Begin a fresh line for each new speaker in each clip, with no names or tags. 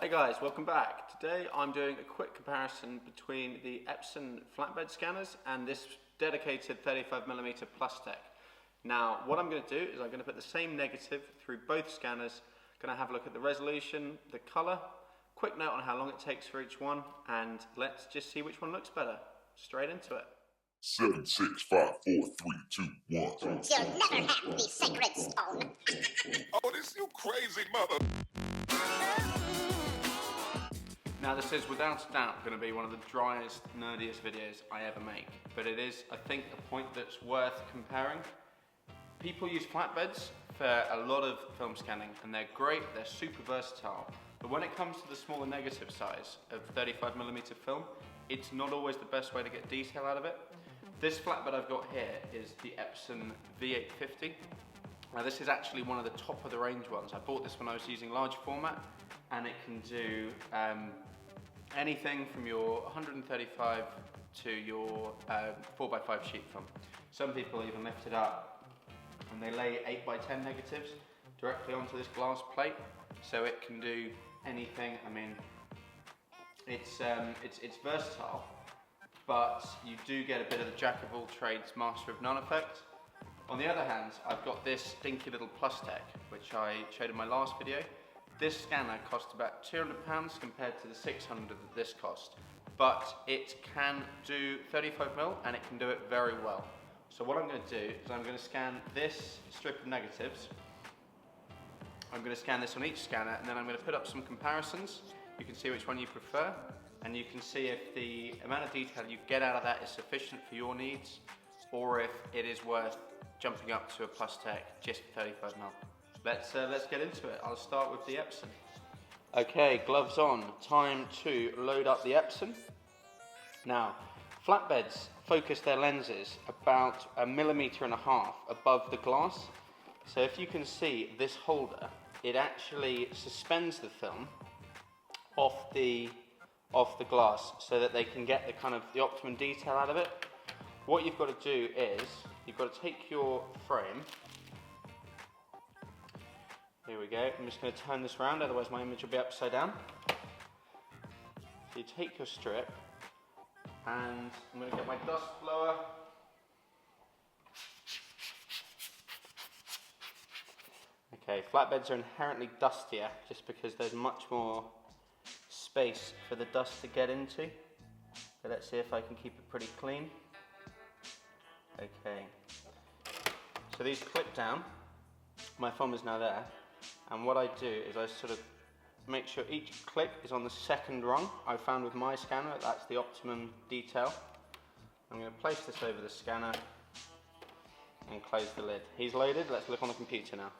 Hey guys, welcome back. Today I'm doing a quick comparison between the Epson flatbed scanners and this dedicated 35mm plustek. Now what I'm going to do is I'm going to put the same negative through both scanners, going to have a look at the resolution, the colour, quick note on how long it takes for each one, and let's just see which one looks better. Straight into it.
7, 6, 5, 4, 3, 2, 1.
You'll never have the sacred stone.
Oh, this you crazy mother.
Now this is without a doubt going to be one of the driest, nerdiest videos I ever make, but it is, I think, a point that's worth comparing. People use flatbeds for a lot of film scanning and they're great, they're super versatile, but when it comes to the smaller negative size of 35mm film, it's not always the best way to get detail out of it. This flatbed I've got here is the Epson V850. Now this is actually one of the top of the range ones. I bought this when I was using large format, and it can do anything from your 135 to your 4x5 sheet film. Some people even lift it up and they lay 8x10 negatives directly onto this glass plate, so it can do anything. I mean, it's versatile, but you do get a bit of the jack of all trades, master of none effect. On the other hand, I've got this dinky little plustek, which I showed in my last video. This scanner cost about £200 compared to the 600 that this cost, but it can do 35mm and it can do it very well. So what I'm going to do is I'm going to scan this strip of negatives. I'm going to scan this on each scanner, and then I'm going to put up some comparisons. You can see which one you prefer, and you can see if the amount of detail you get out of that is sufficient for your needs, or if it is worth jumping up to a plustek just for 35mm. Let's get into it. I'll start with the Epson. Okay, gloves on. Time to load up the Epson. Now, flatbeds focus their lenses about 1.5 millimeters above the glass. So if you can see this holder, it actually suspends the film off the glass so that they can get the optimum detail out of it. What you've got to do is you've got to take your frame. Here we go. I'm just going to turn this around, otherwise my image will be upside down. So you take your strip, and I'm going to get my dust blower. Okay, flatbeds are inherently dustier just because there's much more space for the dust to get into. So let's see if I can keep it pretty clean. Okay. So these clip down. My film is now there. And what I do is I sort of make sure each clip is on the second rung. I found with my scanner that's the optimum detail. I'm going to place this over the scanner and close the lid. He's loaded. Let's look on the computer now.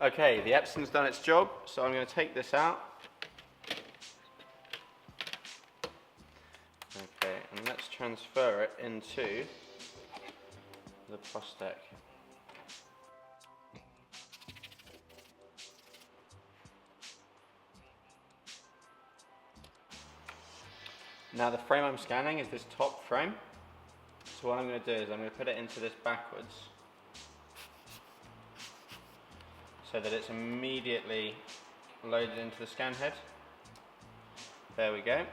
Okay, the Epson's done its job, so I'm going to take this out. Okay, and let's transfer it into the plustek. Now the frame I'm scanning is this top frame. So what I'm going to do is I'm going to put it into this backwards so that it's immediately loaded into the scan head. There we go.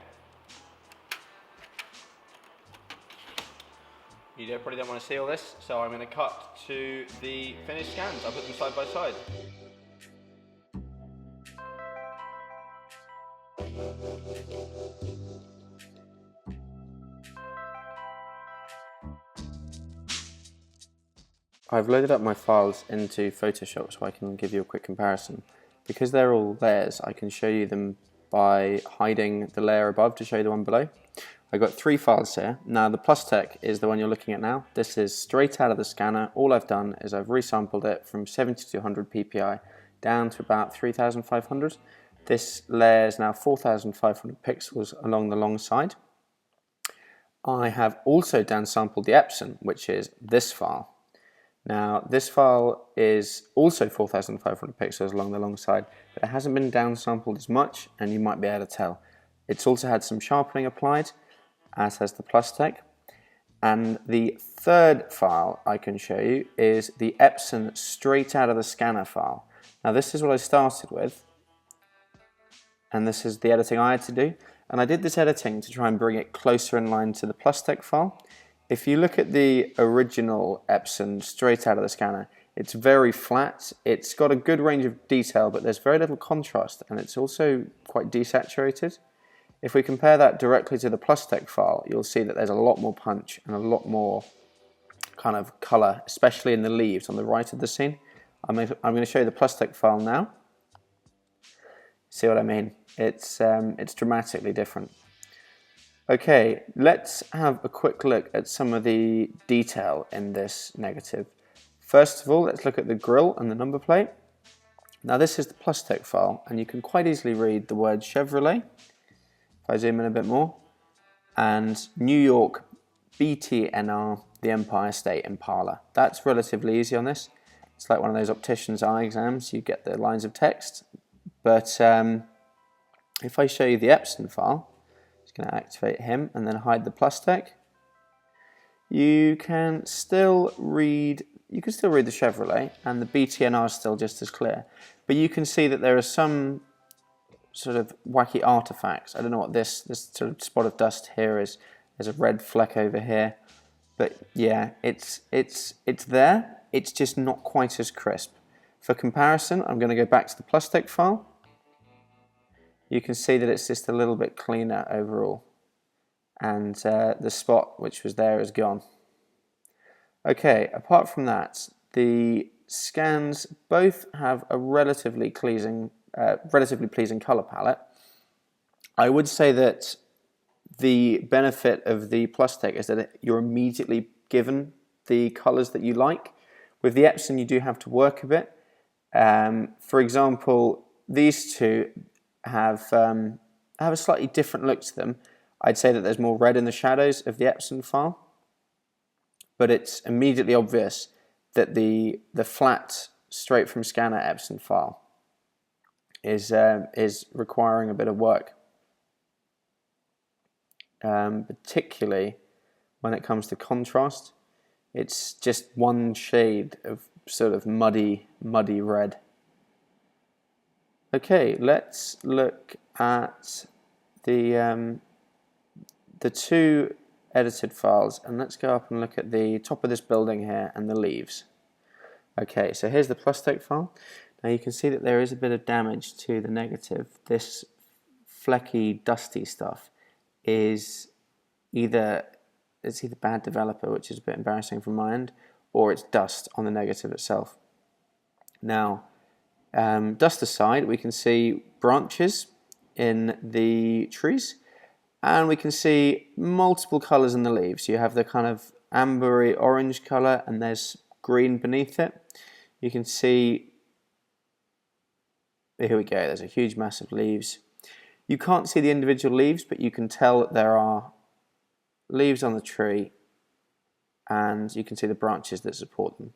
You probably don't want to see all this, so I'm going to cut to the finished scans. I'll put them side by side. I've loaded up my files into Photoshop so I can give you a quick comparison. Because they're all layers, I can show you them by hiding the layer above to show you the one below. I've got 3 files here. Now the plustek is the one you're looking at now. This is straight out of the scanner. All I've done is I've resampled it from 70 to 100 ppi down to about 3500. This layer is now 4500 pixels along the long side. I have also downsampled the Epson, which is this file. Now this file is also 4500 pixels along the long side, but it hasn't been downsampled as much, and you might be able to tell. It's also had some sharpening applied, as has the plustek. And the third file I can show you is the Epson straight out of the scanner file. Now this is what I started with, and this is the editing I had to do. And I did this editing to try and bring it closer in line to the plustek file. If you look at the original Epson straight out of the scanner, it's very flat. It's got a good range of detail, but there's very little contrast, and it's also quite desaturated. If we compare that directly to the plustek file, you'll see that there's a lot more punch and a lot more kind of color, especially in the leaves on the right of the scene. I'm going to show you the plustek file now. See what I mean? It's dramatically different. Okay, let's have a quick look at some of the detail in this negative. First of all, let's look at the grille and the number plate. Now this is the plustek file, and you can quite easily read the word Chevrolet, if I zoom in a bit more, and New York BTNR, the Empire State Impala. That's relatively easy on this. It's like one of those optician's eye exams, you get the lines of text. But if I show you the Epson file, I'm just going to activate him and then hide the plustek. You can still read the Chevrolet, and the BTNR is still just as clear. But you can see that there are some sort of wacky artifacts. I don't know what this sort of spot of dust here is. There's a red fleck over here. But yeah, it's there. It's just not quite as crisp. For comparison, I'm going to go back to the plustek file. You can see that it's just a little bit cleaner overall, and the spot which was there is gone. Okay, apart from that, the scans both have a relatively pleasing color palette. I would say that the benefit of the plustek is that you're immediately given the colors that you like. With the Epson, you do have to work a bit. For example, these two have a slightly different look to them. I'd say that there's more red in the shadows of the Epson file, but it's immediately obvious that the flat, straight from scanner Epson file is requiring a bit of work, particularly when it comes to contrast. It's just one shade of sort of muddy red. Okay, let's look at the two edited files, and let's go up and look at the top of this building here and the leaves. Okay, so here's the plustek file. Now you can see that there is a bit of damage to the negative. This flecky, dusty stuff is either bad developer, which is a bit embarrassing from my end, or it's dust on the negative itself. Now, dust aside, we can see branches in the trees, and we can see multiple colors in the leaves. You have the kind of ambery orange color, and there's green beneath it. You can see, here we go, there's a huge mass of leaves. You can't see the individual leaves, but you can tell that there are leaves on the tree, and you can see the branches that support them.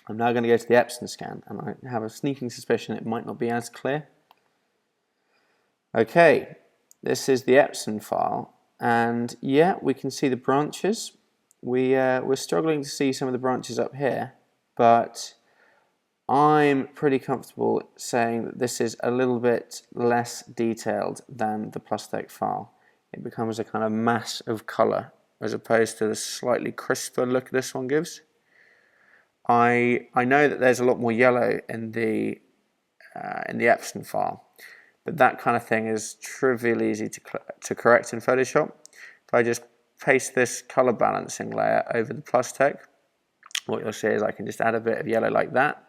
I'm now going to go to the Epson scan, and I have a sneaking suspicion it might not be as clear. Okay, this is the Epson file, and yeah, we can see the branches. We're struggling to see some of the branches up here, but I'm pretty comfortable saying that this is a little bit less detailed than the plustek file. It becomes a kind of mass of colour as opposed to the slightly crisper look this one gives. I know that there's a lot more yellow in the Epson file, but that kind of thing is trivially easy to correct in Photoshop. If I just paste this colour balancing layer over the plustek, what you'll see is I can just add a bit of yellow like that,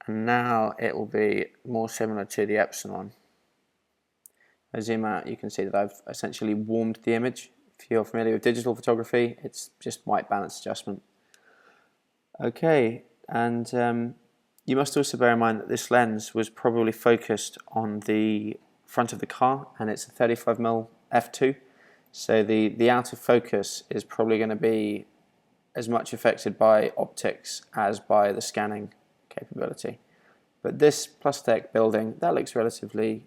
and now it will be more similar to the Epson one. I zoom out, you can see that I've essentially warmed the image. If you're familiar with digital photography, it's just white balance adjustment. Okay, and you must also bear in mind that this lens was probably focused on the front of the car, and it's a 35mm f2, so the out of focus is probably going to be as much affected by optics as by the scanning capability. But this plustek building, that looks relatively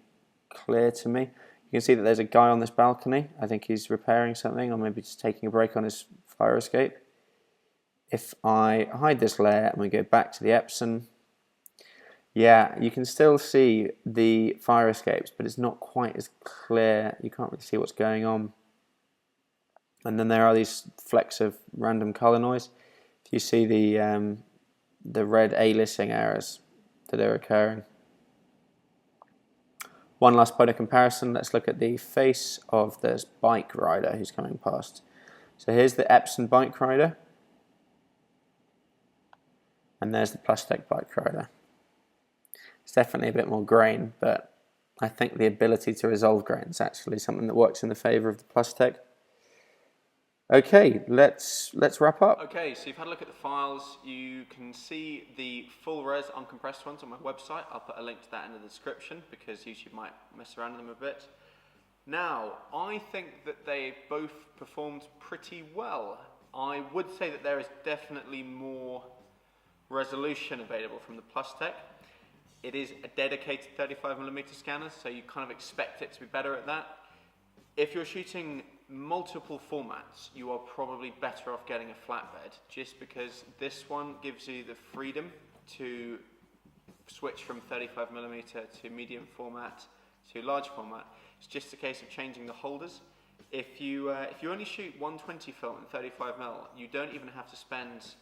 clear to me. You can see that there's a guy on this balcony. I think he's repairing something, or maybe just taking a break on his fire escape. If I hide this layer and we go back to the Epson, Yeah, you can still see the fire escapes, but it's not quite as clear. You can't really see what's going on. And then there are these flecks of random color noise. If you see the red aliasing errors that are occurring. One last point of comparison, let's look at the face of this bike rider who's coming past. So here's the Epson bike rider, and there's the plustek bike rider. It's definitely a bit more grain, but I think the ability to resolve grain is actually something that works in the favor of the plustek. Okay, let's wrap up. Okay, so you've had a look at the files. You can see the full res uncompressed ones on my website. I'll put a link to that in the description because YouTube might mess around with them a bit. Now, I think that they both performed pretty well. I would say that there is definitely more resolution available from the plustek. It is a dedicated 35mm scanner, so you kind of expect it to be better at that. If you're shooting multiple formats, you are probably better off getting a flatbed, just because this one gives you the freedom to switch from 35mm to medium format to large format. It's just a case of changing the holders. If you only shoot 120 film and 35mm, you don't even have to spend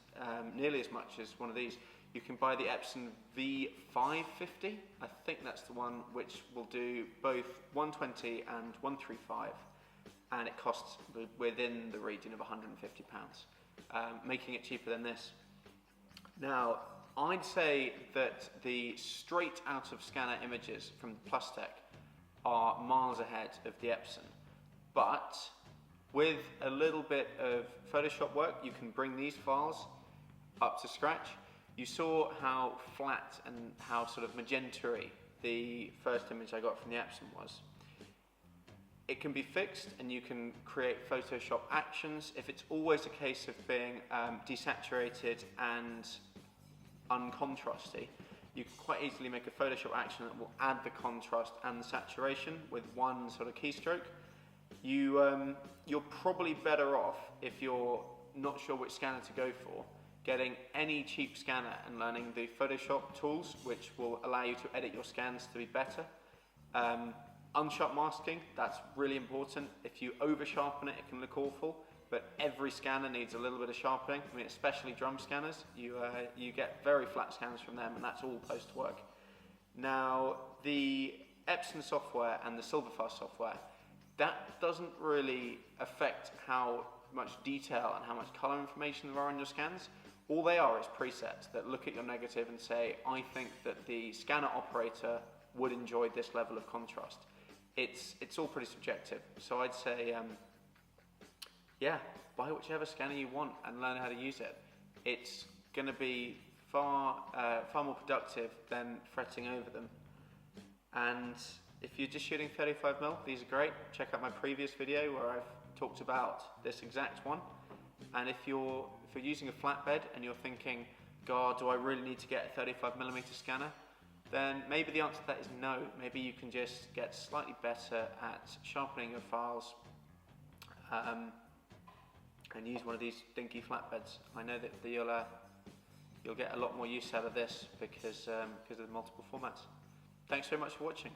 nearly as much as one of these. You can buy the Epson V550. I think that's the one which will do both 120 and 135, and it costs within the region of £150, making it cheaper than this. Now, I'd say that the straight out of scanner images from the plustek are miles ahead of the Epson, but with a little bit of Photoshop work, you can bring these files up to scratch. You saw how flat and how sort of magenta-y the first image I got from the Epson was. It can be fixed, and you can create Photoshop actions. If it's always a case of being desaturated and uncontrasty, you can quite easily make a Photoshop action that will add the contrast and the saturation with one sort of keystroke. You're probably better off, if you're not sure which scanner to go for, getting any cheap scanner and learning the Photoshop tools, which will allow you to edit your scans to be better. Unsharp masking, that's really important. If you over sharpen it, it can look awful, but every scanner needs a little bit of sharpening. I mean, especially drum scanners. You get very flat scans from them, and that's all post-work. Now, the Epson software and the Silverfast software, that doesn't really affect how much detail and how much color information there are in your scans. All they are is presets that look at your negative and say, I think that the scanner operator would enjoy this level of contrast. It's all pretty subjective. So I'd say, yeah, buy whichever scanner you want and learn how to use it. It's going to be far more productive than fretting over them. And if you're just shooting 35mm, these are great. Check out my previous video where I've talked about this exact one. And if you're using a flatbed and you're thinking, God, do I really need to get a 35mm scanner? Then maybe the answer to that is no. Maybe you can just get slightly better at sharpening your files and use one of these dinky flatbeds. I know that you'll get a lot more use out of this because of the multiple formats. Thanks very much for watching.